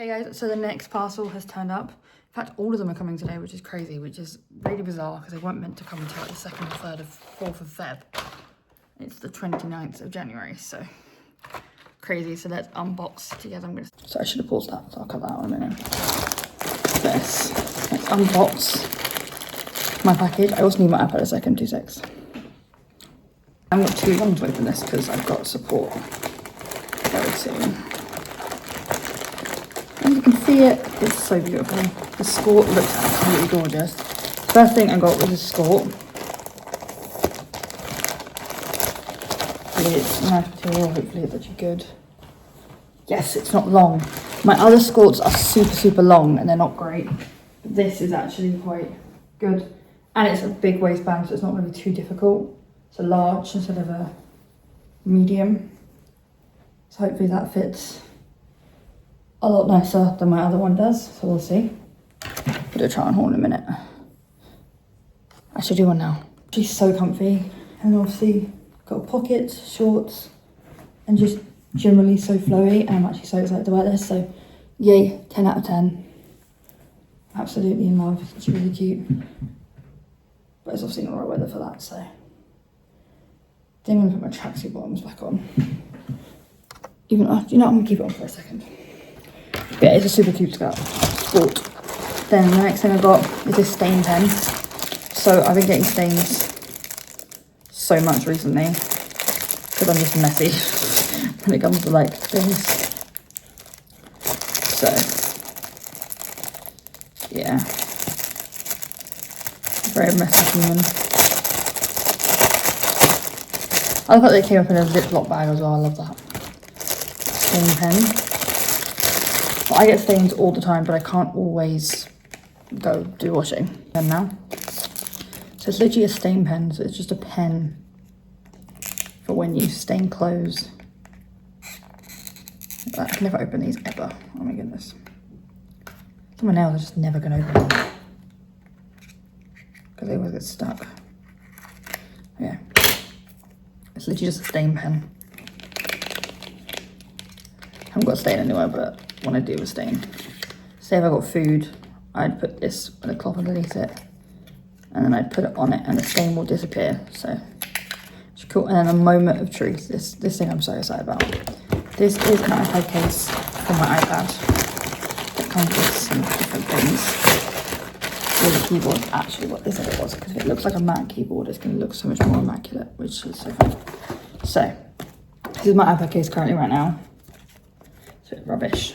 Hey guys, so the next parcel has turned up. In fact, all of them are coming today, which is crazy, which is really bizarre because they weren't meant to come until like the 2nd or 3rd of 4th of Feb. It's the 29th of January, so crazy. So let's unbox together. So I should have paused that, so I'll cut that out in a minute. Let's unbox my package. I also need my iPad a second, 2 secs. I've got too long to open this because I've got support very soon. And you can see it, it's so beautiful. The skirt looks absolutely gorgeous. First thing I got was a skirt. It's nice material, hopefully it's actually good. Yes, it's not long. My other skirts are super long and they're not great. But this is actually quite good. And it's a big waistband, so it's not going to be too difficult. It's a large instead of a medium. So hopefully that fits a lot nicer than my other one does, so we'll see. Put a try on haul in a minute. I should do one now. She's so comfy, and obviously got pockets, shorts, and just generally so flowy, and I'm actually so excited to wear this, so yay, 10 out of 10. Absolutely in love, it's really cute. But it's obviously not the right weather for that, so. Didn't even put my tracksuit bottoms back on. Even, you know, I'm gonna keep it on for a second. But yeah, it's a super cute skirt. Sport. Then the next thing I got is this stain pen. So I've been getting stains so much recently because I'm just messy when it comes to like things. So yeah, very messy human. I thought they came up in a Ziploc bag as well. I love that. Stain pen. Well, I get stains all the time, but I can't always go do washing. And now, so it's literally a stain pen. So it's just a pen for when you stain clothes. I can never open these ever. Oh my goodness. Some of my nails are just never going to open them because they always get stuck. Yeah, it's literally just a stain pen. I haven't got a stain anywhere, but when I do a stain, say if I got food, I'd put this with a cloth underneath it, and then I'd put it on it, and the stain will disappear. So it's cool. And then a moment of truth. This thing I'm so excited about. This is an iPad case for my iPad. It comes with some different things. With a keyboard. Actually, what this it was, because if it looks like a Mac keyboard, it's going to look so much more immaculate, which is so fun. So this is my iPad case currently right now. It's a bit rubbish.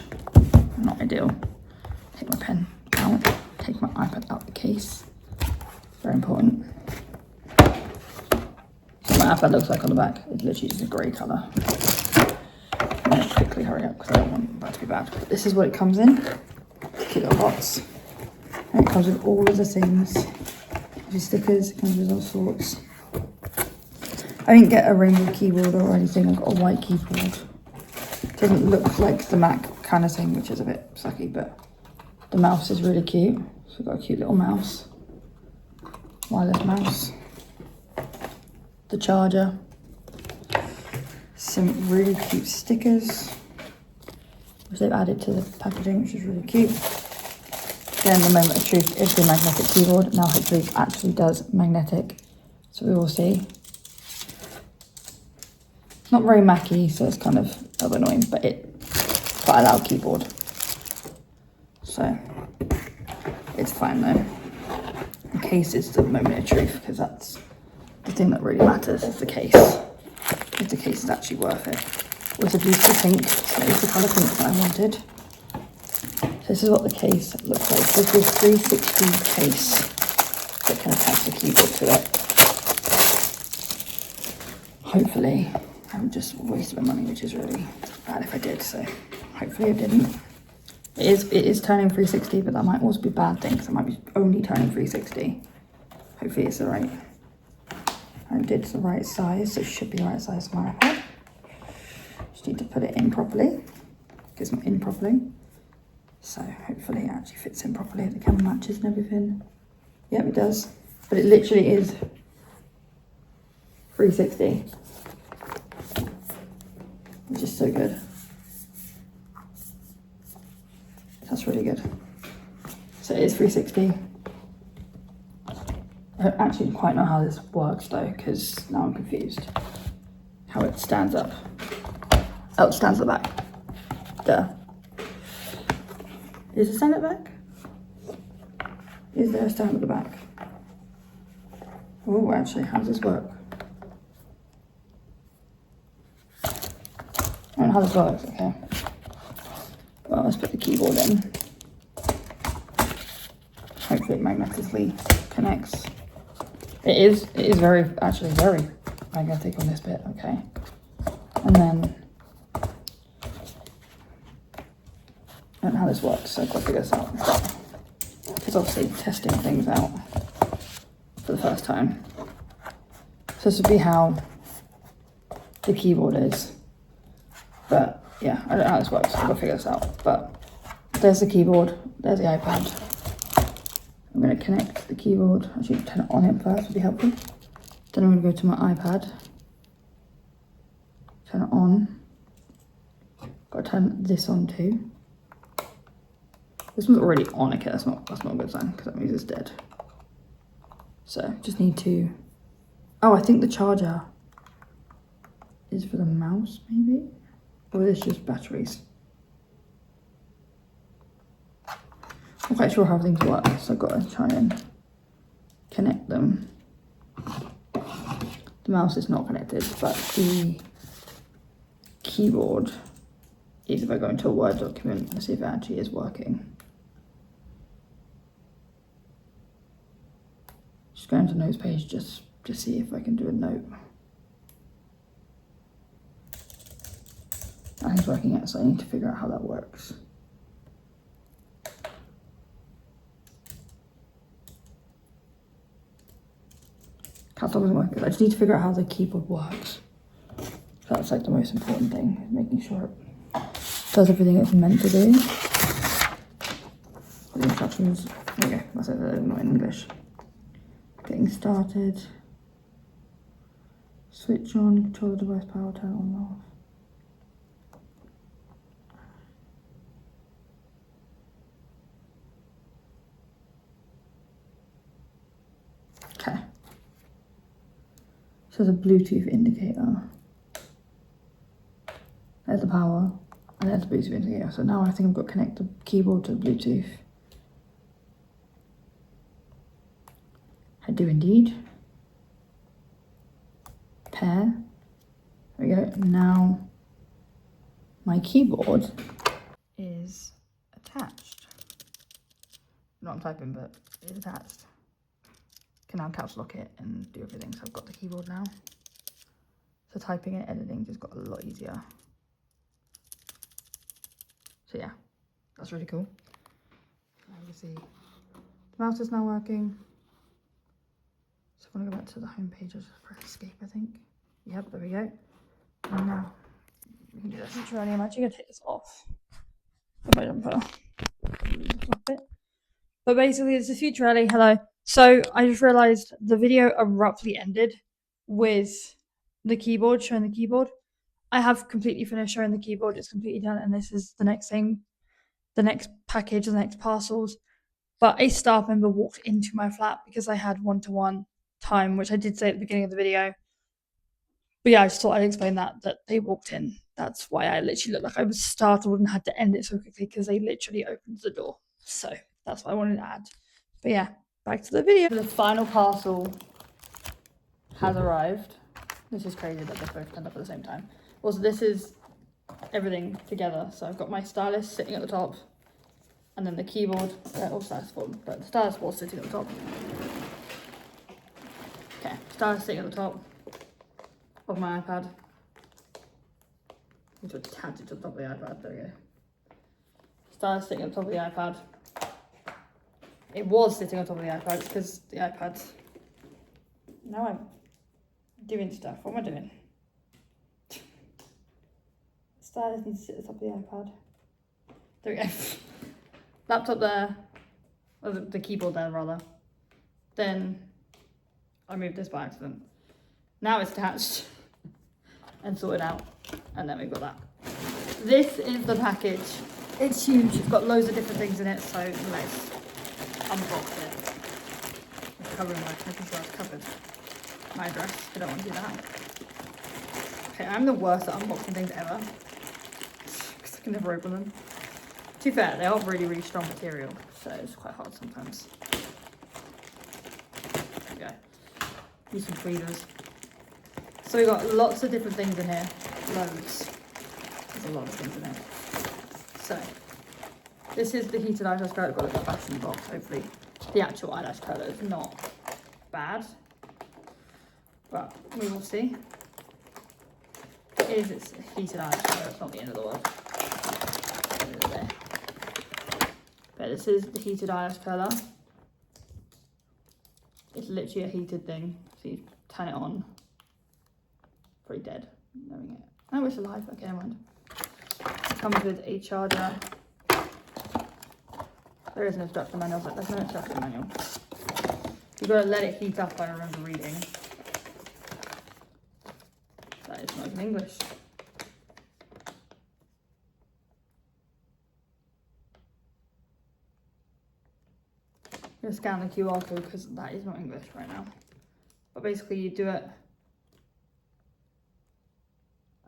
Not ideal. Take my pen out, take my iPad out the case. Very important. So my iPad looks like on the back. It's literally just a grey colour. I'm going to quickly hurry up because I don't want that to be bad. But this is what it comes in. Cute little box. And it comes with all of the things. There's stickers, it comes with all sorts. I didn't get a rainbow keyboard or anything, I got a white keyboard. It doesn't look like the Mac kind of thing, which is a bit sucky, but the mouse is really cute. So we've got a cute little mouse, wireless mouse, the charger, some really cute stickers, which they've added to the packaging, which is really cute. Then the moment of truth is the magnetic keyboard. Now hopefully it actually does magnetic, so we will see. Not very Mac-y, so it's kind of a bit annoying, but quite a loud keyboard. So it's fine though. The case is the moment of truth because that's the thing that really matters, is the case. If the case is actually worth it. With a beautiful pink, so it's the colour pink that I wanted. So this is what the case looks like. This is a 360 case that can attach the keyboard to it. Hopefully I haven't just wasted my money, which is really bad if I did, so hopefully I didn't. It is turning 360, but that might also be a bad thing because I might be only turning 360. Hopefully it's the right, I did the right size, so it should be the right size for my iPad. Just need to put it in properly, because it's not in properly. So hopefully it actually fits in properly, the camera matches and everything. Yep, it does, but it literally is 360, which is so good. That's really good. So it is 360. I don't actually quite know how this works though, because now I'm confused. How it stands up. Oh, it stands at the back. Duh. Is it stand at the back? Is there a stand at the back? Oh, actually, how does this work? I don't know how this works, okay. Well, let's put the keyboard in. Hopefully it magnetically connects. It is actually very magnetic on this bit, okay. And then, I don't know how this works, so I've got to figure this out. Because obviously testing things out for the first time. So this would be how the keyboard is. But yeah, I don't know how this works, so I've got to figure this out. But there's the keyboard, there's the iPad. I'm going to connect the keyboard. I should turn it on it first, would be helpful. Then I'm going to go to my iPad. Turn it on. Got to turn this on too. This one's already on. Okay, that's not a good sign because that means it's dead. So just need to. Oh, I think the charger is for the mouse, maybe, or is this just batteries? I'm quite sure how things work, so I've got to try and connect them. The mouse is not connected, but the keyboard is. If I go into a Word document and see if it actually is working. Just going to Notes page just to see if I can do a note. Nothing's working yet, so I need to figure out how that works. Caps lock doesn't work. I just need to figure out how the keyboard works. That's like the most important thing, making sure it does everything it's meant to do. The instructions, there we go, that's it, they're not in English. Getting started. Switch on, control the device power, turn it on and off. Okay. So the Bluetooth indicator. There's the power, and there's the Bluetooth indicator. So now I think I've got to connect the keyboard to the Bluetooth. I do indeed. Pair. There we go. Now my keyboard is attached. Not I'm typing, but it's attached. Can now caps lock it and do everything. So I've got the keyboard now. So typing and editing just got a lot easier. So yeah, that's really cool. You can see the mouse is now working. So if I want to go back to the home page, I'll just press escape, I think. Yep, there we go. And now we can do this. I'm actually going to take this off. Put my jumper. But basically, it's the Future Ellie. Hello. So I just realised the video abruptly ended with the keyboard, showing the keyboard. I have completely finished showing the keyboard. It's completely done. And this is the next thing, the next package, the next parcels. But a staff member walked into my flat because I had one-to-one time, which I did say at the beginning of the video. But yeah, I just thought I'd explain that they walked in. That's why I literally looked like I was startled and had to end it so quickly, because they literally opened the door. So that's what I wanted to add. But yeah, back to the video. The final parcel has arrived. This is crazy that they both turned up at the same time. Also, this is everything together. So I've got my stylus sitting at the top, and then the keyboard, all stylus form, but the stylus was sitting at the top. Okay, stylus sitting at the top of my iPad. I need to attach it to the top of the iPad, there we go. Stylus sitting at the top of the iPad. It was sitting on top of the iPad because the iPad's... Now I'm doing stuff. What am I doing? Stylus needs to sit at the top of the iPad. There we go. Laptop there. Or the keyboard there, rather. Then I moved this by accident. Now it's attached and sorted out. And then we've got that. This is the package It's huge. It's got loads of different things in it, so let's unbox it. I'm covering making sure I've covered my address. I don't want to do that. Okay, I'm the worst at unboxing things ever. Because I can never open them. To be fair, they are really, really strong material, so it's quite hard sometimes. There we go. Use some tweezers. So we've got lots of different things in here. Loads. There's a lot of things in it. So, this is the heated eyelash curler. I've got a fashion box, hopefully. The actual eyelash curler is not bad, but we will see. It's heated eyelash curler, it's not the end of the world. There. But this is the heated eyelash curler. It's literally a heated thing, so you turn it on. Pretty dead, knowing it. Oh, it's alive, okay, never mind. It comes with a charger. There is no instruction manual, but there's no instruction manual. You've got to let it heat up, I remember reading. That is not in English. I'm going to scan the QR code because that is not English right now. But basically you do it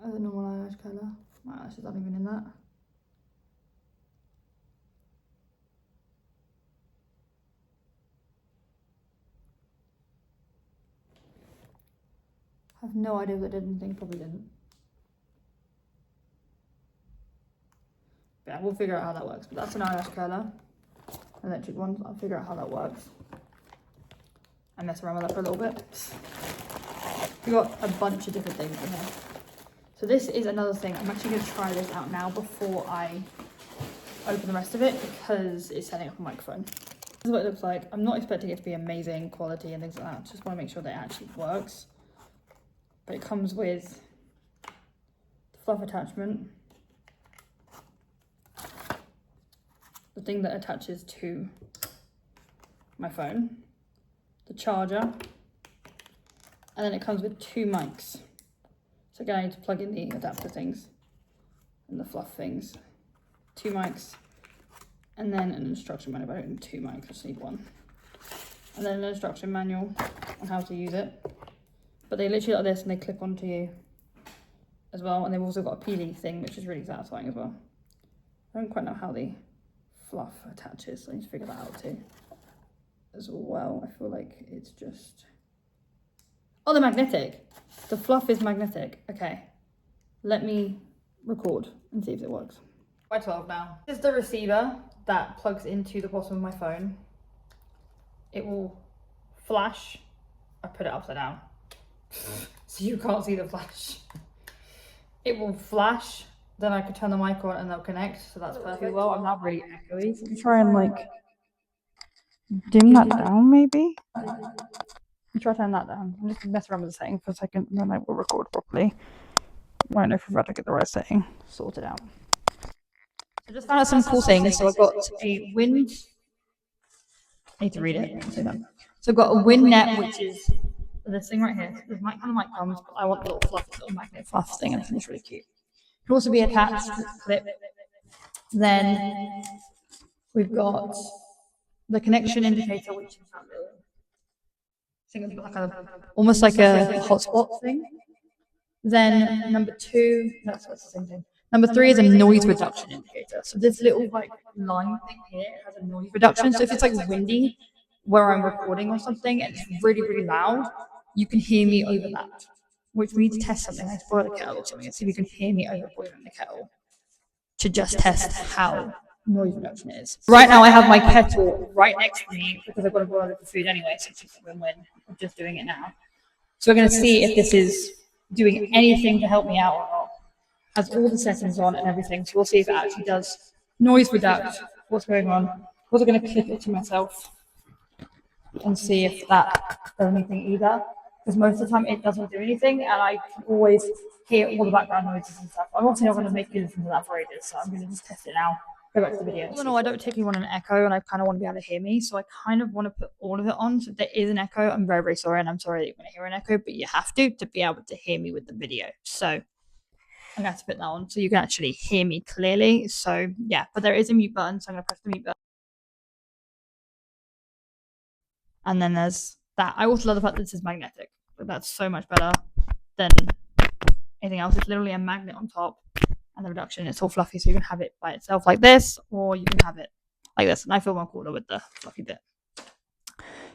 as a normal eyelash colour. My eyelashes aren't even in that. I have no idea if it did anything, probably didn't. Yeah, we'll figure out how that works. But that's an eyelash curler. Electric one, I'll figure out how that works. I mess around with that for a little bit. We've got a bunch of different things in here. So this is another thing. I'm actually going to try this out now before I open the rest of it because it's setting up a microphone. This is what it looks like. I'm not expecting it to be amazing quality and things like that. Just want to make sure that it actually works. But it comes with the fluff attachment, the thing that attaches to my phone, the charger, and then it comes with 2 mics. So again, I need to plug in the adapter things and the fluff things. 2 mics, and then an instruction manual. I don't need 2 mics, I just need 1. And then an instruction manual on how to use it. But they literally like this and they clip onto you as well. And they've also got a peeling thing, which is really satisfying as well. I don't quite know how the fluff attaches, so I need to figure that out too as well. I feel like it's just... Oh, they're magnetic. The fluff is magnetic. Okay, let me record and see if it works. By 12 now. This is the receiver that plugs into the bottom of my phone. It will flash. I put it upside down so you can't see the flash. It will flash, then I can turn the mic on and they'll connect, so that's perfect. Well, I'm not really echoey. You try and like dim that down, maybe. You try to turn that down. I'm just gonna mess around with the setting for a second, and then I will record properly. I don't know if we've had to get the right setting sorted out. So just found out some cool things. So I've got a wind. I need to read it. So I've got a wind net, which is this thing right here. This mic kind of mic comes, but I want the little fluff, little magnet fluff thing, and I think it's really cute. It can also be attached to the clip. Then we've got the connection indicator, which is that little thing, like almost like a hotspot thing. Then number 2, that's the same thing. Number 3 is a noise reduction indicator. So this little like line thing here has a noise reduction. So if it's like windy where I'm recording or something and it's really, really loud, you can hear me over that. Which we need to test something. Let's boil a kettle or something and see if you can hear me over boiling the kettle to just test how noise reduction is. Right now I have my kettle right next to me because I've got to boil it for food anyway, so it's just a win-win. I'm just doing it now. So we're going to see if this is doing anything to help me out or not. Has all the settings on and everything, so we'll see if it actually does noise reduce. What's going on? Also going to clip it to myself and see if that does anything either, because most of the time it doesn't do anything and I can always hear all the background noises and stuff. I'm obviously not going to make you listen to that for ages, so I'm going to just test it now. Go back to the video. No, I don't particularly want an echo and I kind of want to be able to hear me, so I kind of want to put all of it on. So if there is an echo, I'm very, very sorry, and I'm sorry that you're going to hear an echo, but you have to be able to hear me with the video. So I'm going to have to put that on so you can actually hear me clearly. So yeah, but there is a mute button, so I'm going to press the mute button. And then there's that. I also love the fact that this is magnetic. But that's so much better than anything else. It's literally a magnet on top, and the reduction, it's all fluffy, so you can have it by itself like this, or you can have it like this. And I feel more cooler with the fluffy bit.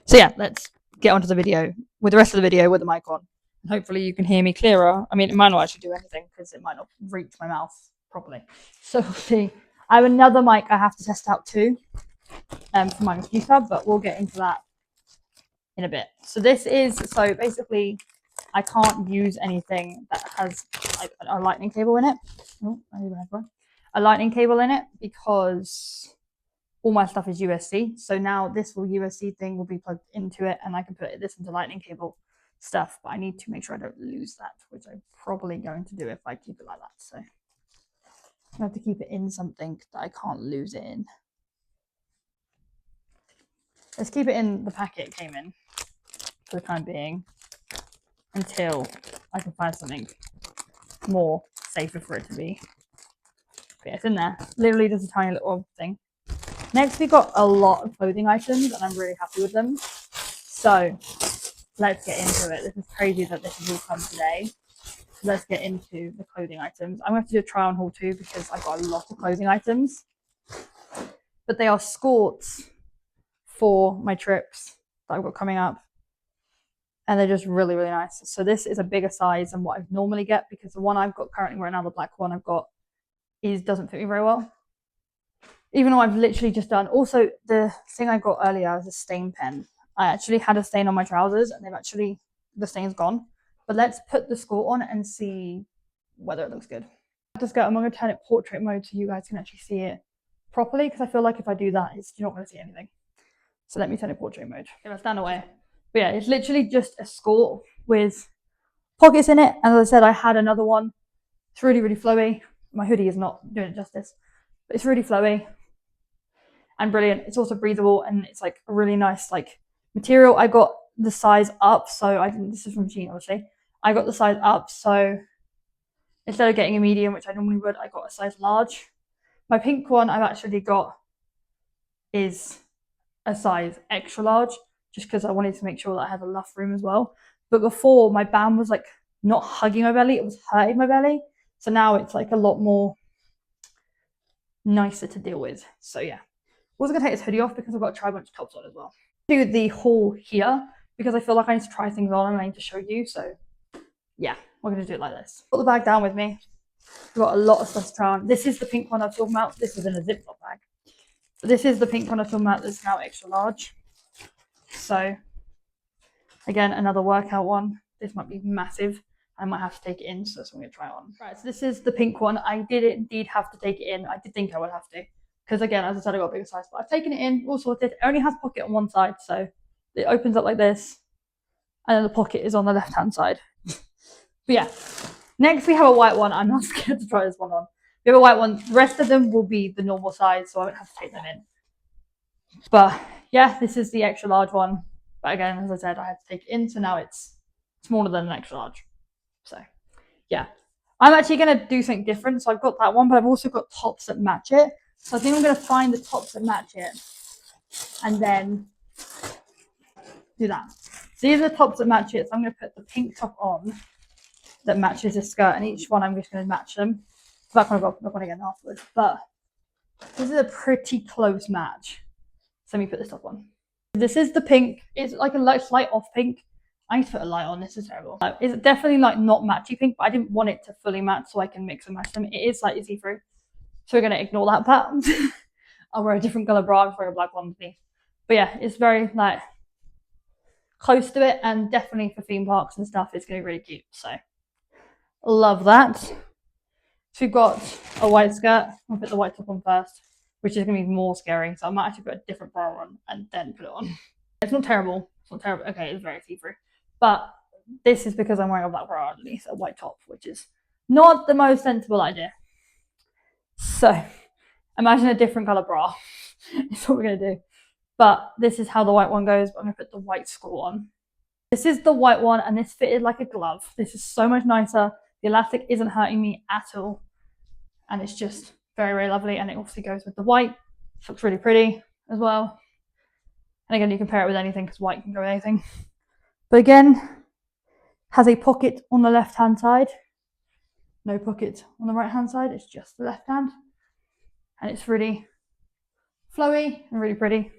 So yeah, let's get onto the video with the rest of the video with the mic on. And hopefully you can hear me clearer. I mean, it might not actually do anything because it might not reach my mouth properly. So we'll see. I have another mic I have to test out too for my computer, but we'll get into that in a bit. So this is, so basically I can't use anything that has like a lightning cable in it. Oh, I even have one. A lightning cable in it because all my stuff is USB. So now this USB thing will be plugged into it and I can put this into lightning cable stuff, but I need to make sure I don't lose that, which I'm probably going to do if I keep it like that. So I have to keep it in something that I can't lose it in. Let's keep it in the packet it came in for the time being until I can find something more safer for it to be. But yeah, it's in there. Literally just a tiny little thing. Next, we got a lot of clothing items and I'm really happy with them. So let's get into it. This is crazy that this has all come today. Let's get into the clothing items. I'm going to have to do a try on haul too because I've got a lot of clothing items. But they are skorts for my trips that I've got coming up. And they're just really, really nice. So this is a bigger size than what I normally get because the one I've got currently right now, the black one I've got, doesn't fit me very well. Even though I've literally just done. Also, the thing I got earlier was a stain pen. I actually had a stain on my trousers and the stain's gone. But let's put the skort on and see whether it looks good. The skirt, I'm going to turn it portrait mode so you guys can actually see it properly because I feel like if I do that, you're not going to see anything. So let me turn it portrait mode. If I stand away. But yeah, it's literally just a skort with pockets in it. As I said, I had another one. It's really, really flowy. My hoodie is not doing it justice, but it's really flowy and brilliant. It's also breathable and it's like a really nice like material. I got the size up, so this is from Shein obviously. I got the size up, so instead of getting a medium, which I normally would, I got a size large. My pink one I've actually got is a size extra large, just because I wanted to make sure that I had enough room as well. But before, my band was like not hugging my belly, it was hurting my belly. So now it's like a lot more nicer to deal with. So yeah. I'm also gonna take this hoodie off because I've got to try a bunch of tops on as well. Do the haul here because I feel like I need to try things on and I need to show you. So yeah, we're gonna do it like this. Put the bag down with me. I've got a lot of stuff to try on. This is the pink one I was talking about. This is in a Ziploc bag. But this is the pink one I was talking about that's now extra large. So again, another workout one. This might be massive. I might have to take it in, so that's what I'm going to try on. Right, so this is the pink one. I did indeed have to take it in. I did think I would have to. Because again, as I said, I got a bigger size. But I've taken it in, all sorted. It only has a pocket on one side, so it opens up like this. And then the pocket is on the left-hand side. But yeah. Next, we have a white one. I'm not scared to try this one on. We have a white one. The rest of them will be the normal size, so I won't have to take them in. But yeah, this is the extra large one. But again, as I said, I had to take it in, so now it's smaller than an extra large. So yeah, I'm actually going to do something different. So I've got that one, but I've also got tops that match it. So I think I'm going to find the tops that match it and then do that. So these are the tops that match it. So I'm going to put the pink top on that matches the skirt, and each one I'm just going to match them. So that one I've got again afterwards. But this is a pretty close match. So let me put this top on. This is the pink. It's like a slight off pink. I need to put a light on. This is terrible. It's definitely like not matchy pink, but I didn't want it to fully match so I can mix and match them. It is slightly see-through. So we're going to ignore that part. I'll wear a different colour bra and wear a black one underneath. But yeah, it's very like close to it, and definitely for theme parks and stuff, it's going to be really cute. So love that. So we've got a white skirt. I'll put the white top on first, which is going to be more scary. So I might actually put a different bra on and then put it on. It's not terrible. It's not terrible. Okay, it's very see-through. But this is because I'm wearing a black bra underneath a white top, which is not the most sensible idea. So imagine a different colour bra. That's what we're going to do. But this is how the white one goes. But I'm going to put the white skort on. This is the white one, and this fitted like a glove. This is so much nicer The elastic isn't hurting me at all. And it's just very, very lovely. And it obviously goes with the white. It looks really pretty as well. And again, you can pair it with anything because white can go with anything. But again, has a pocket on the left-hand side. No pocket on the right-hand side. It's just the left hand. And it's really flowy and really pretty.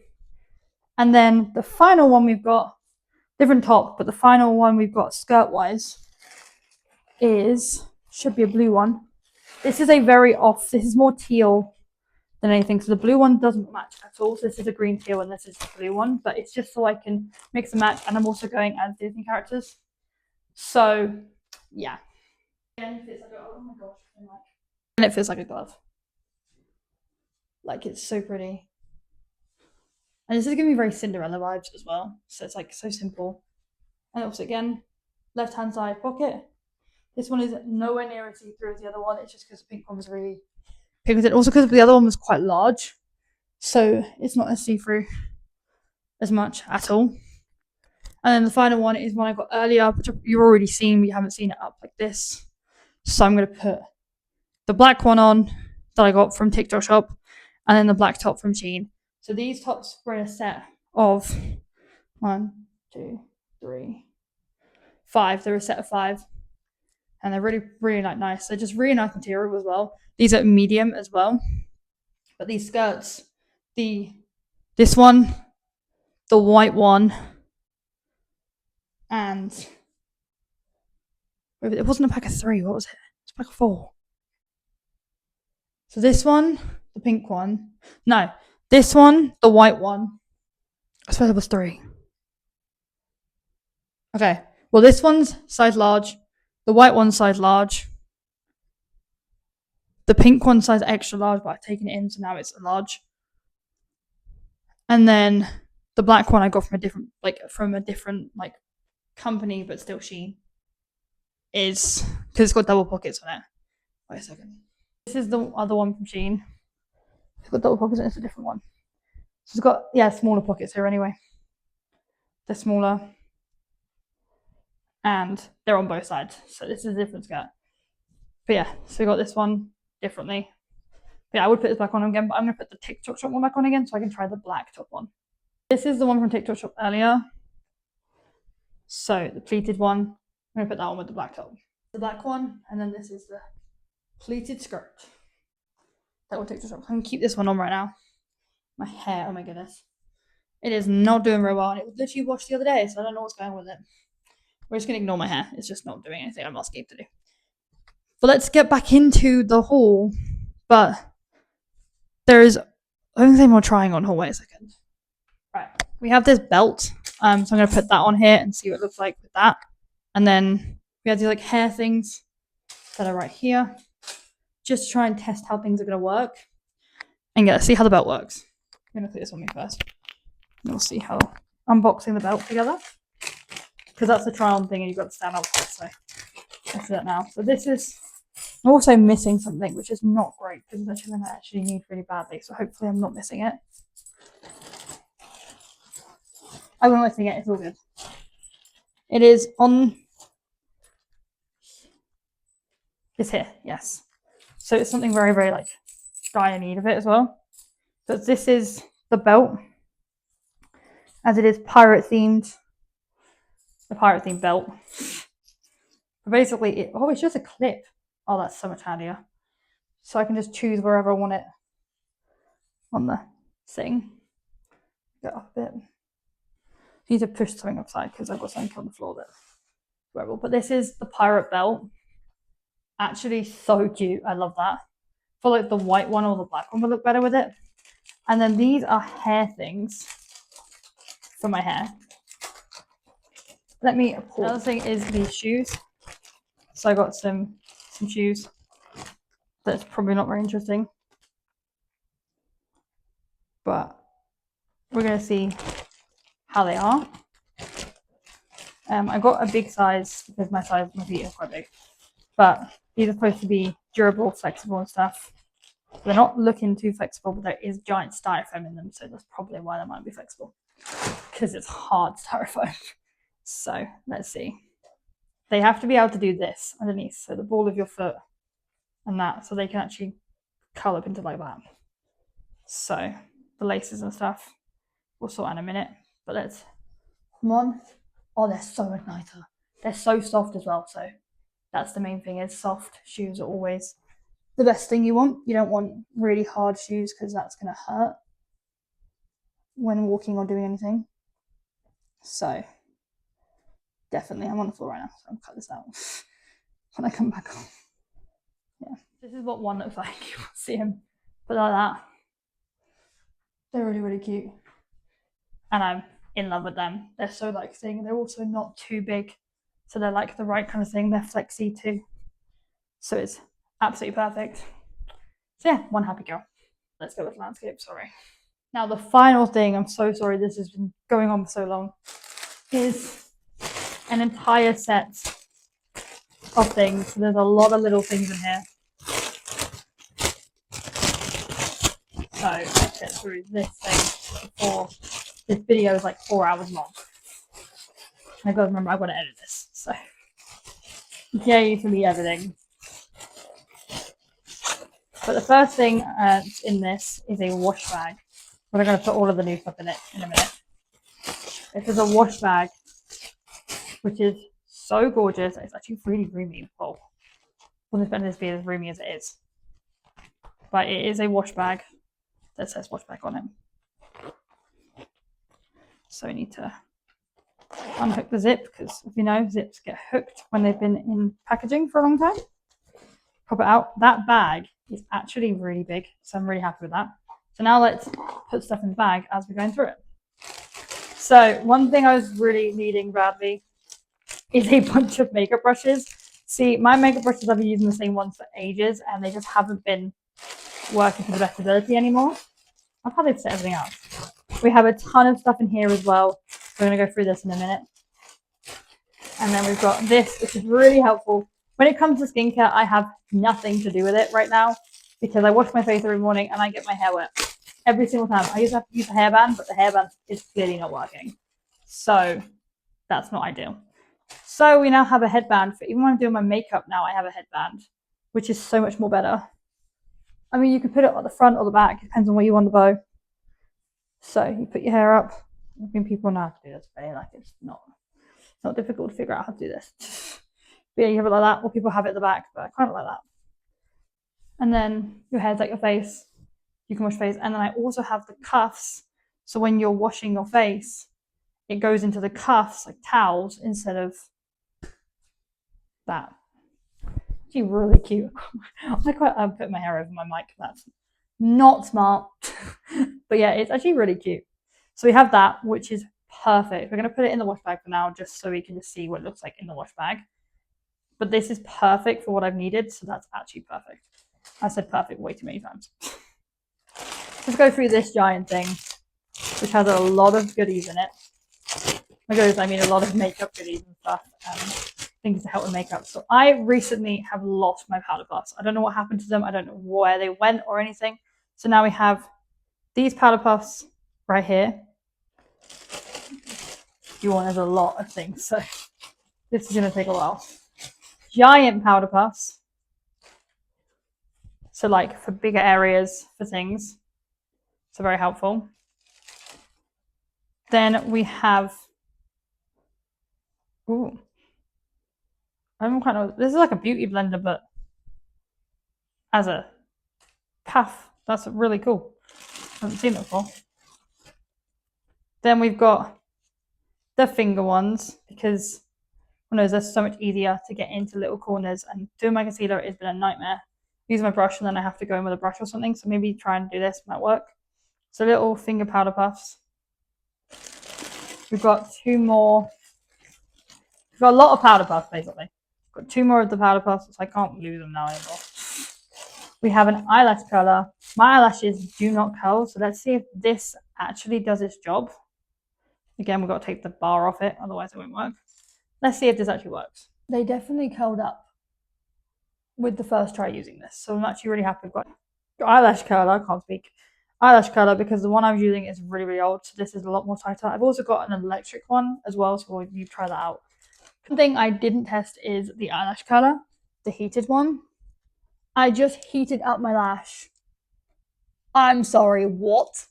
And then the final one we've got, different top, but the final one we've got skirt-wise should be a blue one. This is this is more teal than anything. So the blue one doesn't match at all. So this is a green teal and this is the blue one, but it's just so I can mix and match. And I'm also going as Disney characters. So yeah. And it fits like oh my gosh. And it feels like a glove. Like it's so pretty. And this is giving me very Cinderella vibes as well. So it's like so simple. And also again, left hand side pocket. This one is nowhere near as see-through as the other one. It's just because the pink one was really pigmented. Also because the other one was quite large. So it's not as see-through as much at all. And then the final one is one I got earlier, which you've already seen. You haven't seen it up like this. So I'm going to put the black one on that I got from TikTok Shop. And then the black top from Shein. So these tops were in a set of 1, 2, 3, 5. They're a set of 5. And they're really, really nice. They're just really nice material as well. These are medium as well. But these skirts, this one, the white one, and it wasn't a pack of 3. What was it? It's a pack of 4. So this one, the pink one. No, this one, the white one. I suppose it was 3. Okay. Well, this one's size large. The white one's size large. The pink one's size extra large, but I've taken it in, so now it's a large. And then the black one I got from a different company, but still Shein. Is because it's got double pockets on it. Wait a second. This is the other one from Shein. It's got double pockets and it's a different one. So it's got smaller pockets here anyway. They're smaller. And they're on both sides. So this is a different skirt. But yeah, so we got this one differently. But yeah, I would put this back on again, but I'm going to put the TikTok Shop one back on again so I can try the black top one. This is the one from TikTok Shop earlier. So the pleated one. I'm going to put that one with the black top. The black one, and then this is the pleated skirt. That will TikTok Shop. I'm going to keep this one on right now. My hair, oh my goodness. It is not doing very well, and it was literally washed the other day, so I don't know what's going on with it. We're just going to ignore my hair. It's just not doing anything I'm asking it to do. But let's get back into the haul. But there is only thing we're trying on haul. Wait a second. Right. We have this belt. So I'm going to put that on here and see what it looks like with that. And then we have these hair things that are right here. Just to try and test how things are going to work. And see how the belt works. I'm going to put this on me first. And we'll see how unboxing the belt together. Because that's the try-on thing and you've got to stand up for it. So let's do that now. So this is also missing something, which is not great because it's actually something I actually need really badly. So hopefully I'm not missing it. I'm not missing it. It's all good. It is on... It's here. Yes. So it's something very, very dire need of it as well. But this is the belt. As it is pirate themed. The pirate themed belt. But basically, it's just a clip. Oh, that's so much handier. So I can just choose wherever I want it on the thing. Get up a bit. I need to push something upside because I've got something on the floor that's wearable. But this is the pirate belt. Actually, so cute. I love that. I feel like the white one or the black one would look better with it. And then these are hair things for my hair. Let me pull. Another thing is these shoes. So I got some shoes. That's probably not very interesting. But we're going to see how they are. I got a big size because my feet are quite big. But these are supposed to be durable, flexible and stuff. They're not looking too flexible, but there is giant styrofoam in them. So that's probably why they might be flexible. Because it's hard styrofoam. So let's see. they have to be able to do this underneath, so the ball of your foot and that, so they can actually curl up into like that. So the laces and stuff we'll sort out in a minute, but let's come on. Oh, they're so much nicer. They're so soft as well, so that's the main thing, is soft shoes are always the best thing you want. You don't want really hard shoes because that's going to hurt when walking or doing anything. So definitely, I'm on the floor right now, so I'll cut this out when I come back on. Yeah, this is what one looks like. You can see him, but like that. They're really, really cute, and I'm in love with them. They're so like thing. They're also not too big, so they're like the right kind of thing. They're flexy too, so it's absolutely perfect. So yeah, one happy girl. Let's go with landscape. Sorry. Now the final thing, I'm so sorry this has been going on for so long, is an entire set of things. So there's a lot of little things in here. So let's get through this thing before this video is like 4 hours long. I gotta remember I've got to edit this. So yay for me editing. But the first thing in this is a wash bag. We're going to put all of the new stuff in it in a minute. This is a wash bag, which is so gorgeous. It's actually really roomy. Well, wouldn't spend this being as roomy as it is. But it is a wash bag that says wash bag on it. So we need to unhook the zip, because if you know, zips get hooked when they've been in packaging for a long time. Pop it out. That bag is actually really big, so I'm really happy with that. So now let's put stuff in the bag as we're going through it. So one thing I was really needing badly is a bunch of makeup brushes. See, my makeup brushes, I've been using the same ones for ages, and they just haven't been working to the best ability anymore. I've had to set everything up. We have a ton of stuff in here as well. We're going to go through this in a minute. And then we've got this, which is really helpful. When it comes to skincare, I have nothing to do with it right now because I wash my face every morning and I get my hair wet every single time. I used to have to use a hairband, but the hairband is clearly not working. So that's not ideal. So we now have a headband for even when I'm doing my makeup now, I have a headband, which is so much more better. I mean, you can put it at the front or the back, it depends on where you want the bow. So you put your hair up. I mean, people know how to do this, but like it's not difficult to figure out how to do this. But yeah, you have it like that, or people have it at the back, but I kind of like that. And then your hair's like your face. You can wash your face. And then I also have the cuffs. So when you're washing your face, it goes into the cuffs like towels instead of that. Actually, really cute. I quite put my hair over my mic. That's not smart. But yeah, it's actually really cute. So we have that, which is perfect. We're going to put it in the wash bag for now, just so we can just see what it looks like in the wash bag. But this is perfect for what I've needed, so that's actually perfect. I said perfect way too many times. Let's go through this giant thing, which has a lot of goodies in it. By goodies, I mean a lot of makeup goodies and stuff, things to help with makeup. So I recently have lost my powder puffs. I don't know what happened to them. I don't know where they went or anything. So now we have these powder puffs right here. There's a lot of things, so this is going to take a while. Giant powder puffs. So like for bigger areas for things. So very helpful. Then we have, ooh, I don't quite know. This is like a beauty blender, but as a puff. That's really cool. I haven't seen it before. Then we've got the finger ones, because they're so much easier to get into little corners, and doing my concealer has been a nightmare. Use my brush and then I have to go in with a brush or something, so maybe try and do this, might work. So little finger powder puffs. We've got two more. We've got a lot of powder puffs basically. Got two more of the powder puffs, so I can't lose them now anymore. We have an eyelash curler. My eyelashes do not curl, so let's see if this actually does its job. Again, we've got to take the bar off it, otherwise it won't work. Let's see if this actually works. They definitely curled up with the first try using this, so I'm actually really happy. I've got eyelash curler, I can't speak. Eyelash curler, because the one I was using is really, really old, so this is a lot more tighter. I've also got an electric one as well, so you try that out. One thing I didn't test is the eyelash curler, the heated one. I just heated up my lash. I'm sorry, what?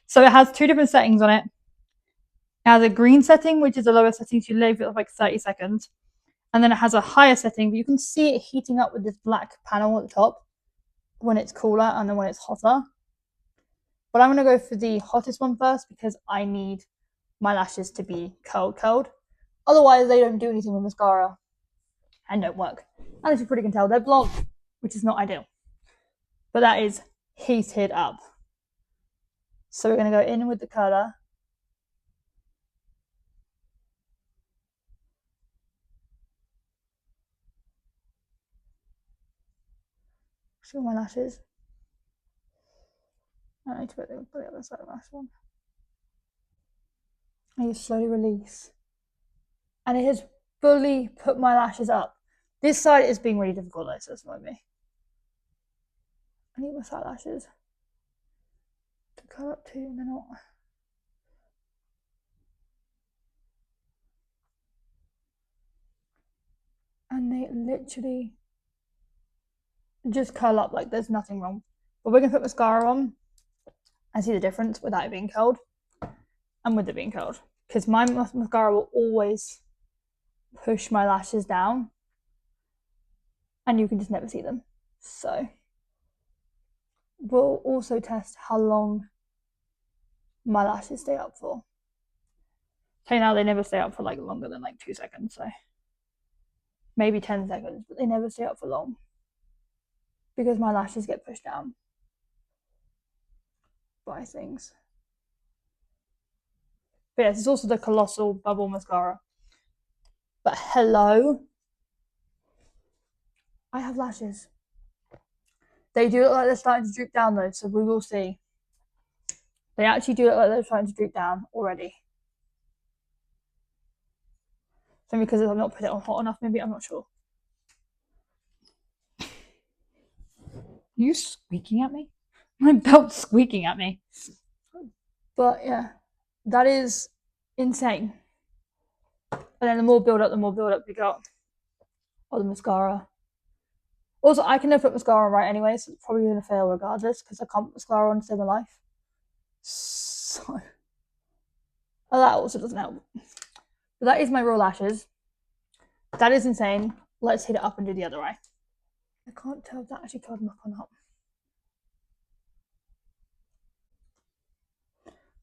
So it has two different settings on it. It has a green setting, which is the lower setting, so you leave it for like 30 seconds. And then it has a higher setting, but you can see it heating up with this black panel at the top when it's cooler and then when it's hotter. But I'm going to go for the hottest one first because I need my lashes to be curled. Otherwise, they don't do anything with mascara and don't work. And as you probably can tell, they're blonde, which is not ideal. But that is heated up. So we're going to go in with the curler. See my lashes. I need to put the other side of my lash on. I just slowly release. And it has fully put my lashes up. This side is being really difficult though, so it's annoying me. I need my side lashes to curl up too, and they're not. And they literally just curl up like there's nothing wrong. But we're gonna put mascara on and see the difference without it being curled and with it being curled. Because my mascara will always push my lashes down and you can just never see them. So we'll also test how long my lashes stay up for. Okay, now they never stay up for like longer than like 2 seconds, so maybe 10 seconds, but they never stay up for long because my lashes get pushed down by things. But yes, it's also the Colossal Bubble Mascara. But hello, I have lashes. They do look like they're starting to droop down though, so we will see. They actually do look like they're starting to droop down already. So because I've not put it on hot enough, maybe, I'm not sure. Are you squeaking at me? My belt's squeaking at me. But yeah, that is insane. And then the more build up we got. Oh, the mascara. Also, I can never put mascara on right anyway, so it's probably going to fail regardless because I can't put mascara on to save my life. So, well, that also doesn't help. But that is my raw lashes. That is insane. Let's hit it up and do the other eye. I can't tell if that actually curled them up or not.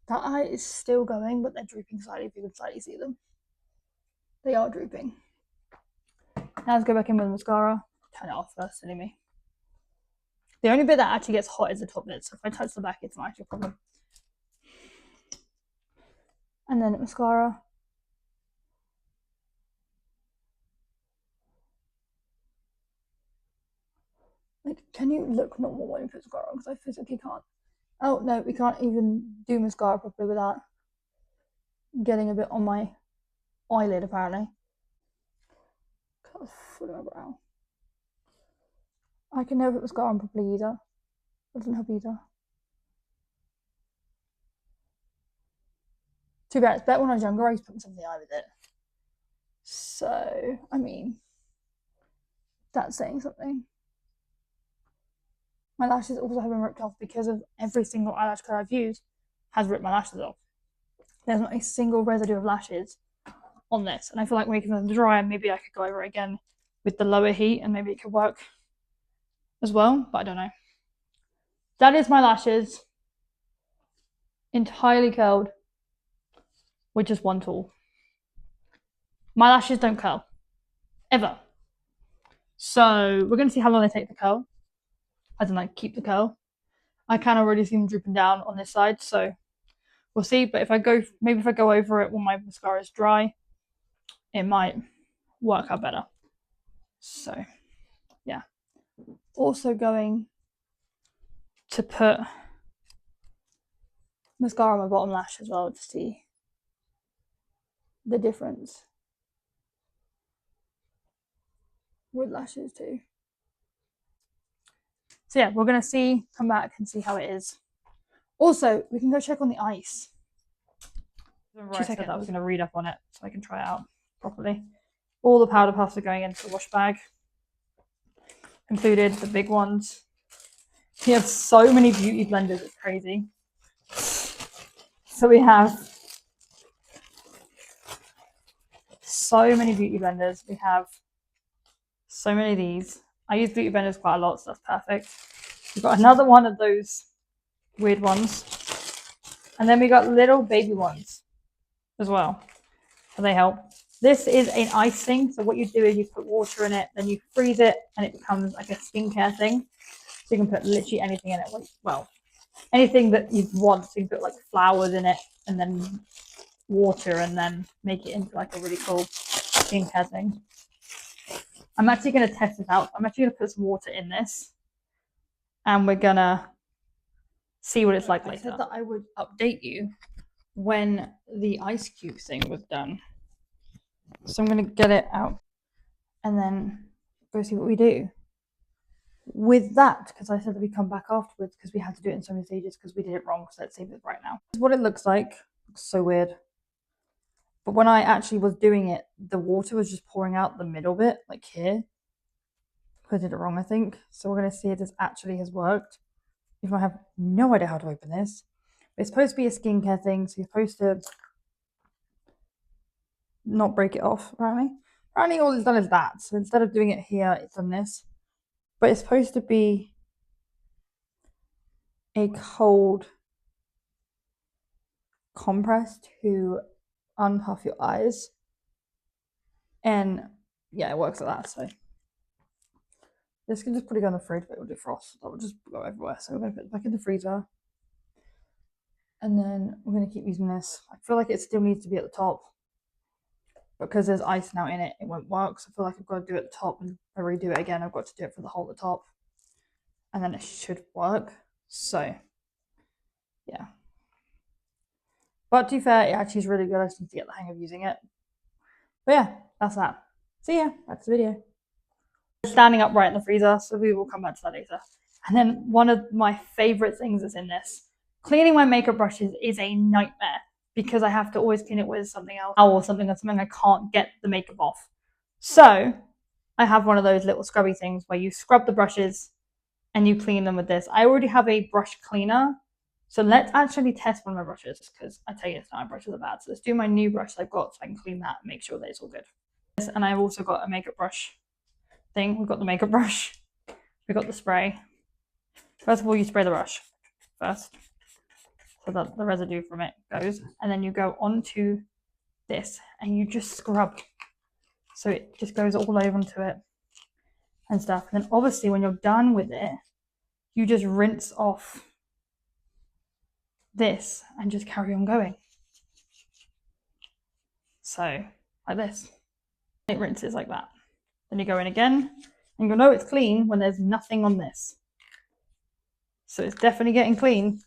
That eye is still going, but they're drooping slightly if you can slightly see them. They are drooping. Now let's go back in with the mascara. Turn it off first, silly me. The only bit that actually gets hot is the top bit, so if I touch the back, it's not actually a problem. And then mascara. Like, can you look normal when you put mascara on? Because I physically can't. Oh no, we can't even do mascara properly without getting a bit on my eyelid apparently. Cut the foot of my brow. I can never put mascara on properly either. It doesn't help either. Too bad, it's better when I was younger, I used to put myself in the eye with it. So, I mean, that's saying something. My lashes also have been ripped off because of every single eyelash curler I've used has ripped my lashes off. There's not a single residue of lashes on this, and I feel like making them dry, maybe I could go over it again with the lower heat and maybe it could work as well, but I don't know. That is my lashes, entirely curled with just one tool. My lashes don't curl, ever. So we're going to see how long they take to curl. I don't like keep the curl. I can already see them drooping down on this side, so we'll see. But if I go over it when my mascara is dry, it might work out better. So yeah. Also going to put mascara on my bottom lash as well to see the difference with lashes too. So yeah, we're gonna come back and see how it is. Also, we can go check on the ice. 2 seconds. I was gonna read up on it so I can try it out. properly. All the powder puffs are going into the wash bag, included the big ones. We have so many beauty blenders, it's crazy. So we have so many beauty blenders. We have so many of these. I use beauty blenders quite a lot, so that's perfect. We've got another one of those weird ones. And then we got little baby ones as well. So they help. This is an icing. So what you do is you put water in it, then you freeze it, and it becomes like a skincare thing. So you can put literally anything in it. Well, anything that you want. So you can put like flowers in it, and then water, and then make it into like a really cool skincare thing. I'm actually going to test this out. I'm actually going to put some water in this, and we're going to see what it's like later. I said that I would update you when the ice cube thing was done. So I'm going to get it out and then go see what we do with that, because I said that we come back afterwards because we had to do it in so many stages because we did it wrong. So let's save it right now. This is what it looks like. It looks so weird. But when I actually was doing it, the water was just pouring out the middle bit, like here. I did it wrong, I think. So we're going to see if this actually has worked. If I have no idea how to open this. But it's supposed to be a skincare thing, so you're supposed to not break it off, apparently. Apparently all it's done is that. So instead of doing it here, it's done this. But it's supposed to be a cold compress to unpuff your eyes. And yeah, it works like that. So this can just put it on the fridge, but it will do frost. That will just go everywhere. So we're going to put it back in the freezer. And then we're going to keep using this. I feel like it still needs to be at the top. Because there's ice now in it, it won't work. So I feel like I've got to do it at the top, and if I redo it again, I've got to do it for the whole at the top. And then it should work. So, yeah. But to be fair, it actually is really good. I just need to get the hang of using it. But yeah, that's that. See ya. Back to the video. Standing upright in the freezer, so we will come back to that later. And then one of my favorite things that's in this, cleaning my makeup brushes is a nightmare because I have to always clean it with something else or something I can't get the makeup off. So I have one of those little scrubby things where you scrub the brushes and you clean them with this. I already have a brush cleaner. So let's actually test one of my brushes because I tell you, it's not my brushes are bad. So let's do my new brush I've got so I can clean that and make sure that it's all good. And I've also got a makeup brush thing. We've got the makeup brush. We've got the spray. First of all, you spray the brush first so that the residue from it goes. And then you go onto this and you just scrub. So it just goes all over onto it and stuff. And then obviously when you're done with it, you just rinse off this and just carry on going. So like this. It rinses like that. Then you go in again and you'll know it's clean when there's nothing on this. So it's definitely getting clean.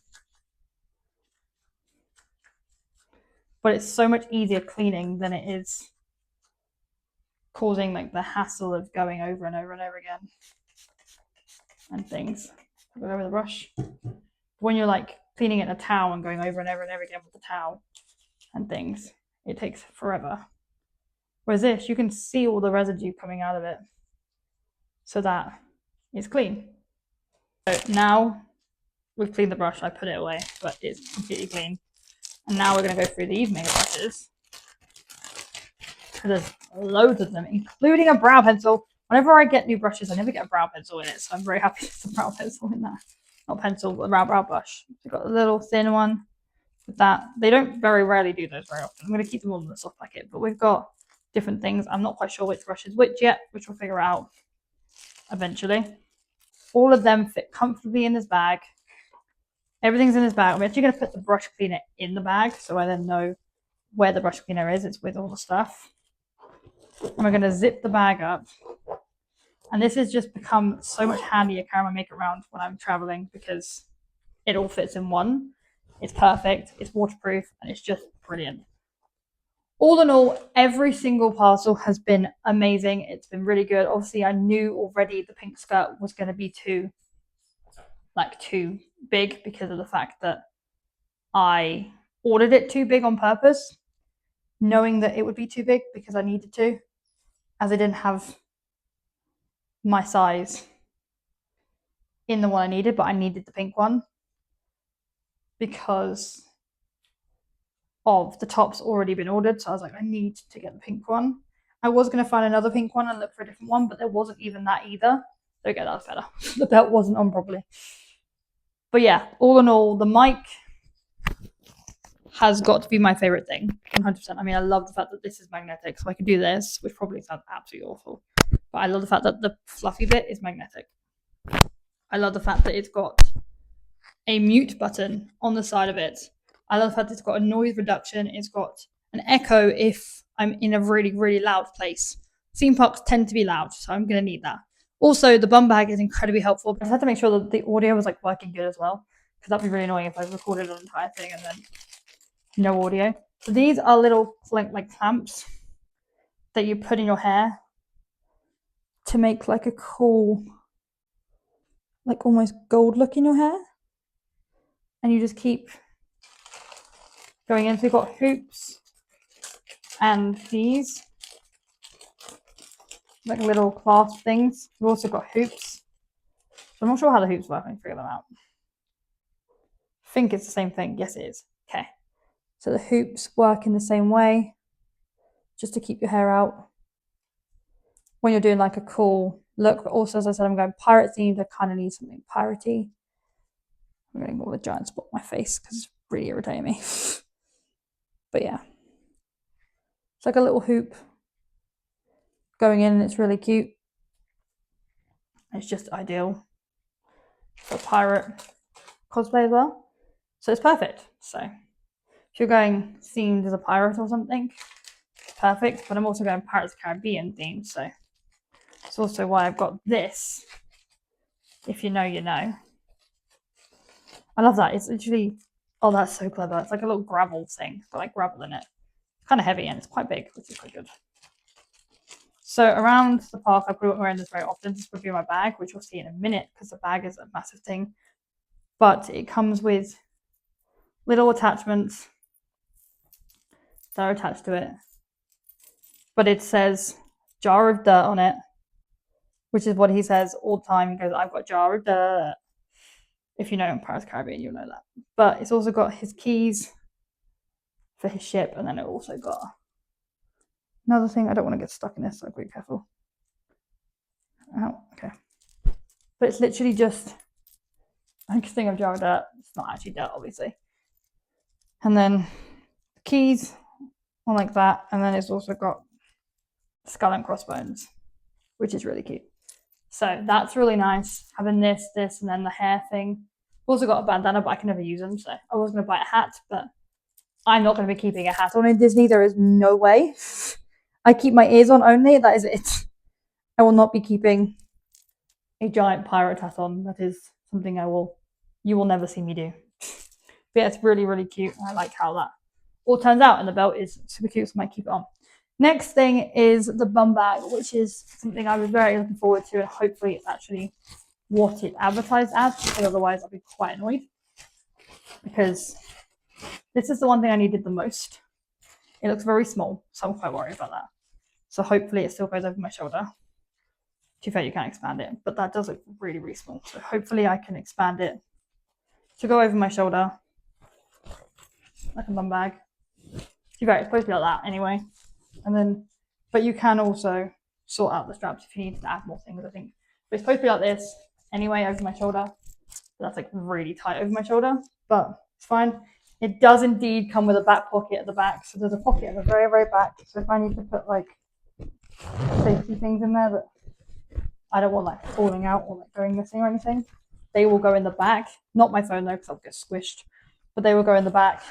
But it's so much easier cleaning than it is causing like the hassle of going over and over and over again and things. Go over the brush. When you're like cleaning it in a towel and going over and over and over again with the towel and things, it takes forever. Whereas this, you can see all the residue coming out of it so that it's clean. So now we've cleaned the brush, I put it away, but it's completely clean. And now we're going to go through these makeup brushes. There's loads of them, including a brow pencil. Whenever I get new brushes, I never get a brow pencil in it, so I'm very happy there's a brow pencil in there. Not pencil, but a brow brush. We've got a little thin one with that. They don't very rarely do those very often. I'm going to keep them all in the soft packet, but we've got different things. I'm not quite sure which brush is which yet, which we'll figure out eventually. All of them fit comfortably in this bag. Everything's in this bag. I'm actually going to put the brush cleaner in the bag so I then know where the brush cleaner is. It's with all the stuff. And we're going to zip the bag up. And this has just become so much handier carrying my makeup around when I'm traveling because it all fits in one. It's perfect, it's waterproof, and it's just brilliant. All in all, every single parcel has been amazing. It's been really good. Obviously, I knew already the pink skirt was going to be too big because of the fact that I ordered it too big on purpose. knowing that it would be too big because I needed to, as I didn't have my size in the one I needed, but I needed the pink one because of the tops already been ordered. So I was like, I need to get the pink one. I was going to find another pink one and look for a different one, but there wasn't even that either. Okay, that's better. The belt wasn't on properly. But yeah, all in all, the mic has got to be my favorite thing, 100%. I mean, I love the fact that this is magnetic, so I can do this, which probably sounds absolutely awful. But I love the fact that the fluffy bit is magnetic. I love the fact that it's got a mute button on the side of it. I love the fact that it's got a noise reduction. It's got an echo if I'm in a really, really loud place. Theme parks tend to be loud, so I'm going to need that. Also, the bum bag is incredibly helpful. But I had to make sure that the audio was like working good as well, because that'd be really annoying if I recorded an entire thing and then no audio. So these are little like clamps that you put in your hair to make like a cool, like almost gold look in your hair. And you just keep going in. So we've got hoops and these like little clasp things. We've also got hoops. So I'm not sure how the hoops work. I can figure them out. I think it's the same thing. Yes, it is. Okay. So the hoops work in the same way, just to keep your hair out when you're doing like a cool look. But also, as I said, I'm going pirate themed. I kind of need something piratey. I'm going to ignore the giant spot on my face because it's really irritating me. But yeah, it's like a little hoop going in, and it's really cute. It's just ideal for pirate cosplay as well. So it's perfect. So if you're going themed as a pirate or something, it's perfect. But I'm also going Pirates of the Caribbean themed, so it's also why I've got this. If you know, you know. I love that. It's literally, oh, that's so clever. It's like a little gravel thing. It's got like gravel in it. It's kind of heavy and it's quite big, which is quite good. So around the park, I probably won't wear this very often. This would be my bag, which you'll see in a minute because the bag is a massive thing. But it comes with little attachments that are attached to it. But it says jar of dirt on it, which is what he says all the time. He goes, I've got a jar of dirt. If you know in Pirates of the Caribbean, you'll know that. But it's also got his keys for his ship, and then it also got another thing. I don't want to get stuck in this, so I'll be careful. Oh, okay. But it's literally just a thing of jar of dirt. It's not actually dirt, obviously. And then the keys on like that, and then it's also got skull and crossbones, which is really cute. So that's really nice, having this, and then the hair thing. I've also got a bandana, but I can never use them, so I was going to buy a hat, but I'm not going to be keeping a hat on in Disney. There is no way. I keep my ears on only. That is it. I will not be keeping a giant pirate hat on. That is something you will never see me do. But yeah, it's really, really cute. I like how that all turns out, and the belt is super cute, so I might keep it on. Next thing is the bum bag, which is something I was very looking forward to, and hopefully it's actually what it advertised as, because otherwise I'll be quite annoyed. Because this is the one thing I needed the most. It looks very small, so I'm quite worried about that. So hopefully it still goes over my shoulder. To be fair, you can't expand it, but that does look really, really small. So hopefully I can expand it to go over my shoulder, like a bum bag. To be fair, it's supposed to be like that anyway. And then, but you can also sort out the straps if you need to add more things, I think. But it's supposed to be like this anyway, over my shoulder. That's like really tight over my shoulder, but it's fine. It does indeed come with a back pocket at the back. So there's a pocket at the very, very back. So if I need to put like safety things in there that I don't want like falling out or like going missing or anything, they will go in the back. Not my phone though, because I'll get squished. But they will go in the back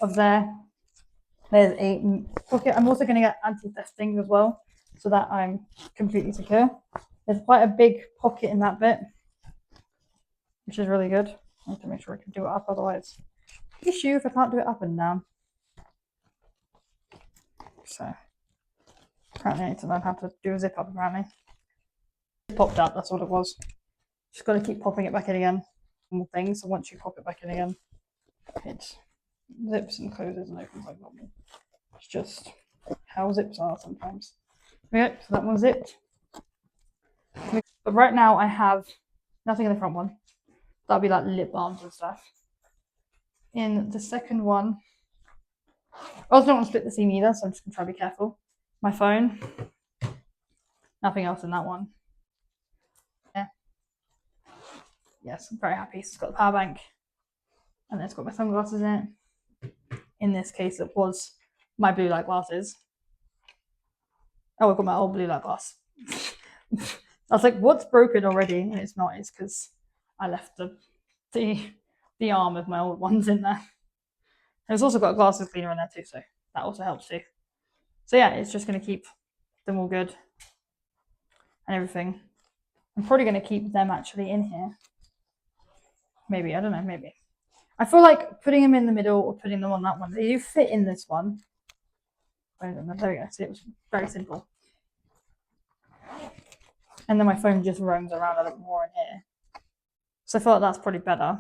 of there. There's a pocket. I'm also going to get anti-theft things as well, so that I'm completely secure. There's quite a big pocket in that bit, which is really good. I have to make sure I can do it up, otherwise issue if I can't do it up and down. So apparently I need to learn how to do a zip up apparently. It popped up, that's all it was. Just got to keep popping it back in again. More things, so once you pop it back in again, it zips and closes and opens like normal. It's just how zips are sometimes. Okay, so that one's zipped. But right now I have nothing in the front one. That'll be like lip balms and stuff. In the second one, I also don't want to split the seam either, so I'm just going to try to be careful. My phone. Nothing else in that one. Yeah. Yes, I'm very happy. So it's got the power bank. And then it's got my sunglasses in it. In this case, it was my blue light glasses. Oh, I've got my old blue light glass. I was like, what's broken already? And it's not. It's because I left the arm of my old ones in there. And it's also got a glasses cleaner in there too, so that also helps too. So yeah, it's just going to keep them all good and everything. I'm probably going to keep them actually in here. Maybe, I don't know, maybe. I feel like putting them in the middle or putting them on that one. They do fit in this one. There we go. See, it was very simple. And then my phone just roams around a little more in here. So I feel like that's probably better.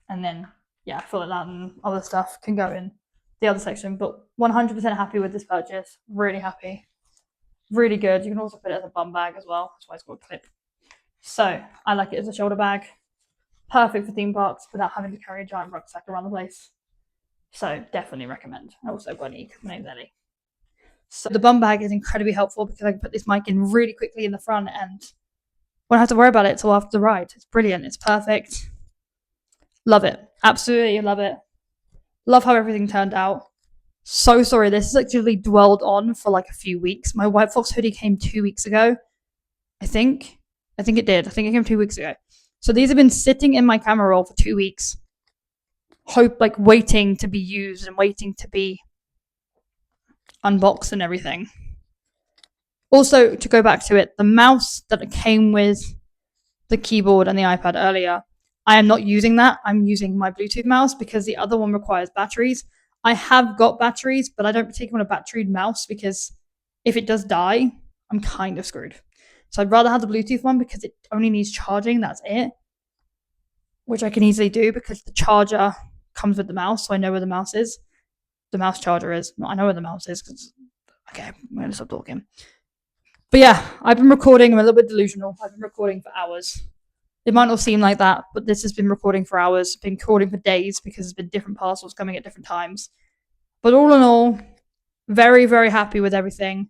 And then, yeah, I feel like that and other stuff can go in the other section. But 100% happy with this purchase. Really happy. Really good. You can also put it as a bum bag as well. That's why it's got a clip. So I like it as a shoulder bag. Perfect for theme parks without having to carry a giant rucksack around the place. So definitely recommend. I also got an E because my name's Ellie. So the bum bag is incredibly helpful because I can put this mic in really quickly in the front and won't have to worry about it until after the ride. It's brilliant. It's perfect. Love it. Absolutely love it. Love how everything turned out. So sorry. This is actually dwelled on for like a few weeks. My White Fox hoodie came 2 weeks ago. I think it did. I think it came 2 weeks ago. So these have been sitting in my camera roll for 2 weeks. Waiting to be used and waiting to be unboxed and everything. Also, to go back to it, the mouse that came with the keyboard and the iPad earlier, I am not using that. I'm using my Bluetooth mouse because the other one requires batteries. I have got batteries, but I don't particularly want a batteried mouse because if it does die, I'm kind of screwed. So I'd rather have the Bluetooth one because it only needs charging. That's it. Which I can easily do because the charger comes with the mouse, so I know where the mouse is. The mouse charger is. I know where the mouse is because... Okay, I'm going to stop talking. But yeah, I've been recording. I'm a little bit delusional. I've been recording for hours. It might not seem like that, but this has been recording for hours. Been recording for days because there's been different parcels coming at different times. But all in all, very, very happy with everything.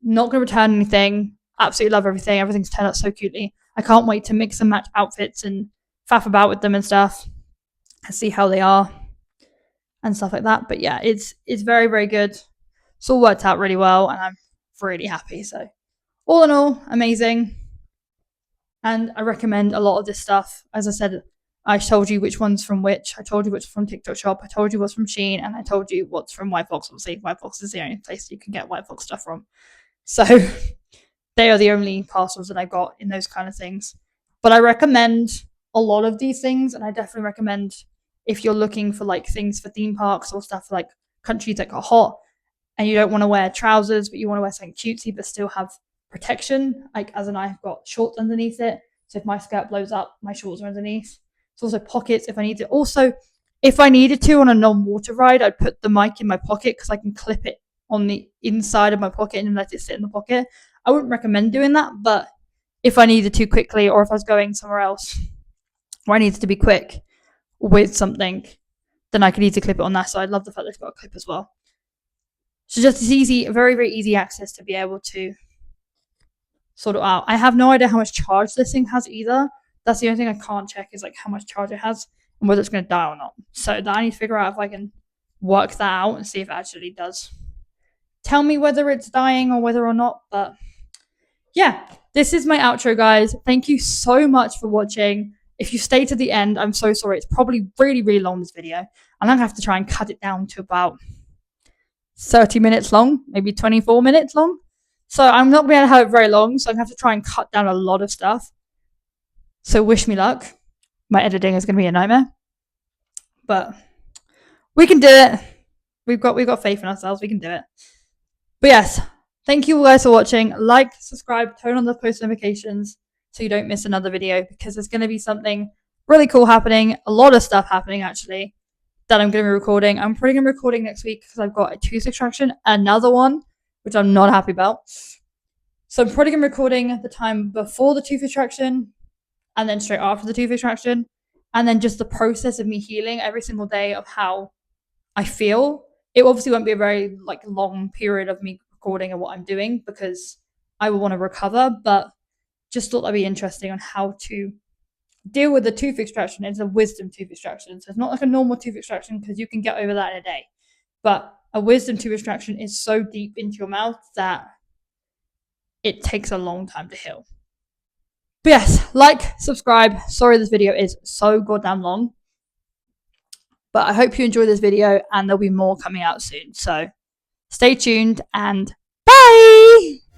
Not going to return anything. Absolutely love everything. Everything's turned out so cutely. I can't wait to mix and match outfits and faff about with them and stuff and see how they are and stuff like that. But yeah, it's very, very good. It's all worked out really well and I'm really happy. So all in all, amazing. And I recommend a lot of this stuff. As I said, I told you which one's from which. I told you what's from TikTok Shop. I told you what's from Shein. And I told you what's from White Fox. Obviously, White Fox is the only place you can get White Fox stuff from. So they are the only parcels that I got in those kind of things. But I recommend a lot of these things. And I definitely recommend if you're looking for like things for theme parks or stuff like countries that got hot and you don't want to wear trousers, but you want to wear something cutesy but still have protection, like as in I've got shorts underneath it, so if my skirt blows up, my shorts are underneath. It's also pockets if I need it. Also, if I needed to on a non-water ride, I'd put the mic in my pocket because I can clip it on the inside of my pocket and let it sit in the pocket. I wouldn't recommend doing that, but if I needed to quickly or if I was going somewhere else where I needed to be quick with something, then I could easily clip it on that. So I love the fact that it's got a clip as well. So just it's easy, very, very easy access to be able to sort it out. I have no idea how much charge this thing has either. That's the only thing I can't check is like how much charge it has and whether it's going to die or not. So that I need to figure out if I can work that out and see if it actually does tell me whether it's dying or whether or not. But yeah, this is my outro, guys. Thank you so much for watching. If you stay to the end, I'm so sorry. It's probably really, really long, this video. I'm going to have to try and cut it down to about 30 minutes long, maybe 24 minutes long. So I'm not going to be able to have it very long, so I'm going to have to try and cut down a lot of stuff. So wish me luck. My editing is going to be a nightmare. But we can do it. We've got faith in ourselves. We can do it. But yes, thank you guys for watching. Like, subscribe, turn on the post notifications so you don't miss another video because there's going to be something really cool happening. A lot of stuff happening, actually. that I'm going to be recording. I'm probably going to be recording next week because I've got a tooth extraction, another one, which I'm not happy about. So I'm probably going to be recording the time before the tooth extraction and then straight after the tooth extraction. And then just the process of me healing every single day of how I feel. It obviously won't be a very like long period of me recording of what I'm doing because I will want to recover, but just thought that'd be interesting on how to deal with the tooth extraction. It's a wisdom tooth extraction. So it's not like a normal tooth extraction because you can get over that in a day. But a wisdom tooth extraction is so deep into your mouth that it takes a long time to heal. But yes, like, subscribe. Sorry this video is so goddamn long. But I hope you enjoyed this video and there'll be more coming out soon. So stay tuned and bye!